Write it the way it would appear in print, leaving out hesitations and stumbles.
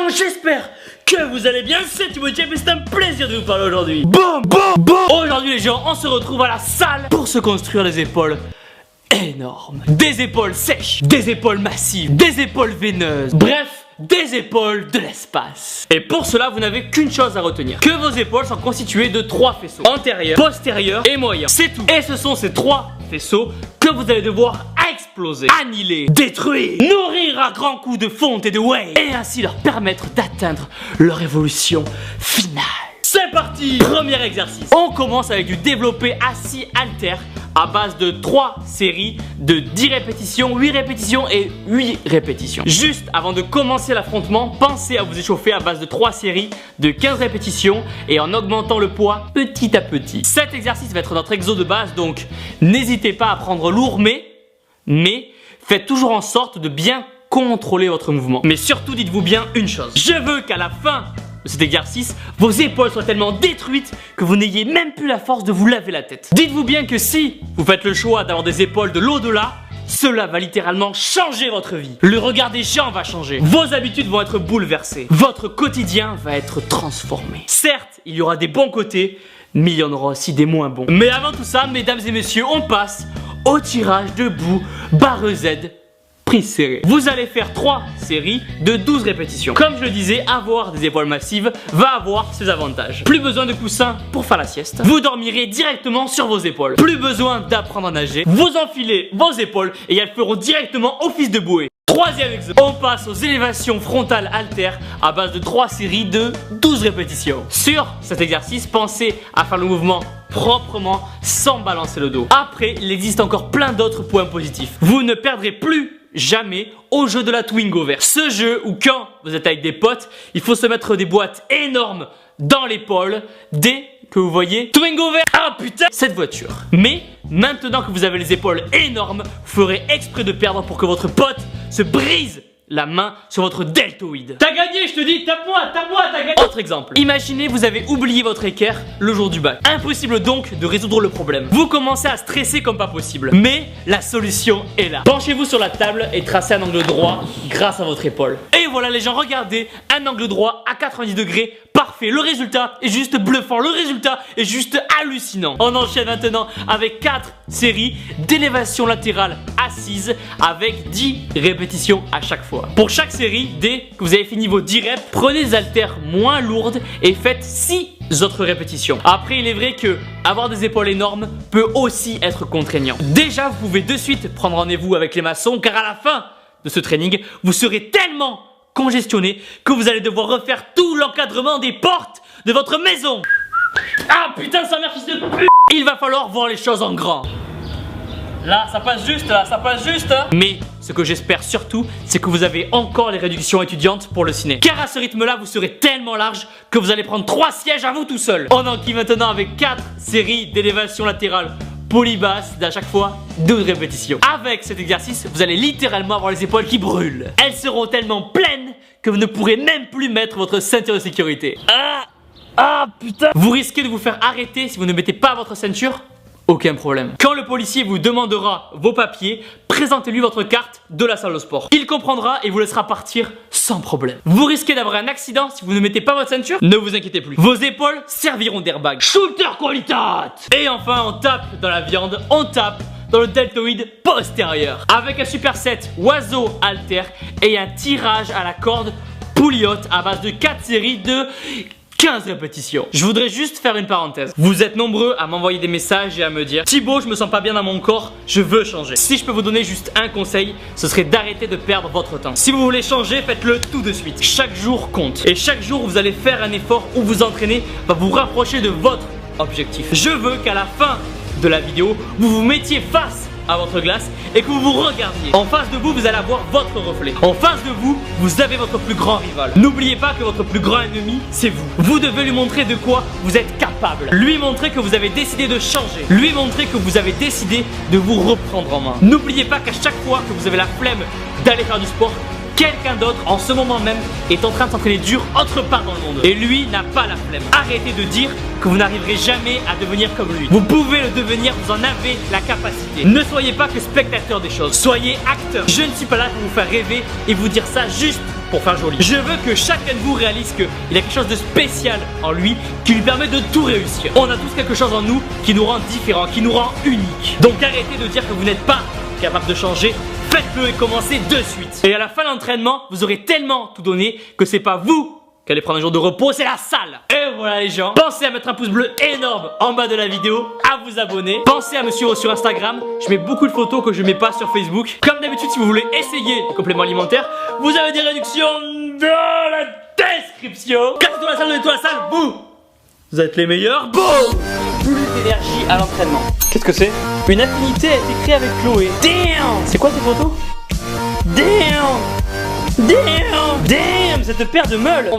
gens, j'espère que vous allez bien. C'est Timothée et c'est un plaisir de vous parler aujourd'hui. Bon. Aujourd'hui les gens, on se retrouve à la salle pour se construire des épaules énormes. Des épaules sèches, des épaules massives, des épaules veineuses. Bref, des épaules de l'espace. Et pour cela, vous n'avez qu'une chose à retenir: que vos épaules sont constituées de 3 faisceaux, antérieur, postérieur et moyen. C'est tout. Et ce sont ces 3 faisceaux que vous allez devoir exploser, annihiler, détruire, nourrir à grands coups de fonte et de whey, et ainsi leur permettre d'atteindre leur évolution finale. C'est parti! Premier exercice. On commence avec du développé assis halter à base de 3 séries de 10 répétitions, 8 répétitions et 8 répétitions. Juste avant de commencer l'affrontement, pensez à vous échauffer à base de 3 séries de 15 répétitions et en augmentant le poids petit à petit. Cet exercice va être notre exo de base, donc n'hésitez pas à prendre lourd, mais faites toujours en sorte de bien contrôler votre mouvement. Mais surtout, dites-vous bien une chose: je veux qu'à la fin de cet exercice, vos épaules soient tellement détruites que vous n'ayez même plus la force de vous laver la tête. Dites-vous bien que si vous faites le choix d'avoir des épaules de l'au-delà, cela va littéralement changer votre vie. Le regard des gens va changer. Vos habitudes vont être bouleversées. Votre quotidien va être transformé. Certes, il y aura des bons côtés, mais il y en aura aussi des moins bons. Mais avant tout ça, mesdames et messieurs, on passe au tirage debout, barre Z, prise serrée. Vous allez faire 3 séries de 12 répétitions. Comme je le disais, avoir des épaules massives va avoir ses avantages. Plus besoin de coussins pour faire la sieste. Vous dormirez directement sur vos épaules. Plus besoin d'apprendre à nager. Vous enfilez vos épaules et elles feront directement office de bouée. Troisième exemple, on passe aux élévations frontales halter à base de 3 séries de 12 répétitions. Sur cet exercice, pensez à faire le mouvement proprement sans balancer le dos. Après, il existe encore plein d'autres points positifs. Vous ne perdrez plus jamais au jeu de la Twingo verte. Ce jeu où quand vous êtes avec des potes, il faut se mettre des boîtes énormes dans l'épaule dès que vous voyez Twingo vert. Ah putain, cette voiture. Mais maintenant que vous avez les épaules énormes, vous ferez exprès de perdre pour que votre pote se brise la main sur votre deltoïde. T'as gagné, je te dis, tape-moi, t'as gagné. Autre exemple, imaginez vous avez oublié votre équerre le jour du bac. Impossible donc de résoudre le problème. Vous commencez à stresser comme pas possible. Mais la solution est là. Penchez-vous sur la table et tracez un angle droit grâce à votre épaule. Et voilà les gens, regardez, un angle droit à 90 degrés. Parfait, le résultat est juste bluffant, le résultat est juste hallucinant. On enchaîne maintenant avec 4 séries d'élévation latérale assise avec 10 répétitions à chaque fois. Pour chaque série, dès que vous avez fini vos 10 reps, prenez des haltères moins lourdes et faites 6 autres répétitions. Après, il est vrai que avoir des épaules énormes peut aussi être contraignant. Déjà, vous pouvez de suite prendre rendez-vous avec les maçons car à la fin de ce training, vous serez tellement congestionné que vous allez devoir refaire tout l'encadrement des portes de votre maison. Ah putain, sa mère, fils de pute. Il va falloir voir les choses en grand. Là, ça passe juste, là, ça passe juste. Mais ce que j'espère surtout, c'est que vous avez encore les réductions étudiantes pour le ciné. Car à ce rythme-là, vous serez tellement large que vous allez prendre 3 sièges à vous tout seul. On enquille maintenant avec 4 séries d'élévation latérale polybasse d'à chaque fois 12 répétitions. Avec cet exercice, vous allez littéralement avoir les épaules qui brûlent. Elles seront tellement pleines que vous ne pourrez même plus mettre votre ceinture de sécurité. Ah putain. Vous risquez de vous faire arrêter si vous ne mettez pas votre ceinture. Aucun problème. Quand le policier vous demandera vos papiers, présentez-lui votre carte de la salle de sport. Il comprendra et vous laissera partir sans problème. Vous risquez d'avoir un accident si vous ne mettez pas votre ceinture. Ne vous inquiétez plus. Vos épaules serviront d'airbag. Shooter qualitat. Et enfin, on tape dans la viande, on tape dans le deltoïde postérieur. Avec un superset oiseau halter et un tirage à la corde pouliote à base de 4 séries de 15 répétitions. Je voudrais juste faire une parenthèse. Vous êtes nombreux à m'envoyer des messages et à me dire: Thibaut, je me sens pas bien dans mon corps, je veux changer. Si je peux vous donner juste un conseil, ce serait d'arrêter de perdre votre temps. Si vous voulez changer, faites-le tout de suite. Chaque jour compte. Et chaque jour, vous allez faire un effort où vous entraînez va vous rapprocher de votre objectif. Je veux qu'à la fin de la vidéo, vous vous mettiez face à votre glace et que vous vous regardiez. En face de vous, vous allez avoir votre reflet. En face de vous, vous avez votre plus grand rival. N'oubliez pas que votre plus grand ennemi, c'est vous. Vous devez lui montrer de quoi vous êtes capable. Lui montrer que vous avez décidé de changer. Lui montrer que vous avez décidé de vous reprendre en main. N'oubliez pas qu'à chaque fois que vous avez la flemme d'aller faire du sport, quelqu'un d'autre en ce moment même est en train de s'entraîner dur autre part dans le monde. Et lui n'a pas la flemme. Arrêtez de dire que vous n'arriverez jamais à devenir comme lui. Vous pouvez le devenir, vous en avez la capacité. Ne soyez pas que spectateur des choses, soyez acteur. Je ne suis pas là pour vous faire rêver et vous dire ça juste pour faire joli. Je veux que chacun de vous réalise qu'il a quelque chose de spécial en lui qui lui permet de tout réussir. On a tous quelque chose en nous qui nous rend différents, qui nous rend uniques. Donc arrêtez de dire que vous n'êtes pas capable de changer. Faites-le et commencez de suite. Et à la fin de l'entraînement, vous aurez tellement tout donné que c'est pas vous qui allez prendre un jour de repos, c'est la salle. Et voilà les gens, pensez à mettre un pouce bleu énorme en bas de la vidéo, à vous abonner. Pensez à me suivre sur Instagram, je mets beaucoup de photos que je mets pas sur Facebook. Comme d'habitude, si vous voulez essayer les compléments alimentaires, vous avez des réductions dans la description. 4 étoiles à la salle, 2 étoiles à la salle, vous êtes les meilleurs. Boum. Plus d'énergie à l'entraînement. Qu'est-ce que c'est? Une affinité a été créée avec Chloé. Damn. C'est quoi ces photos? Damn. Damn. Damn. Cette paire de meules.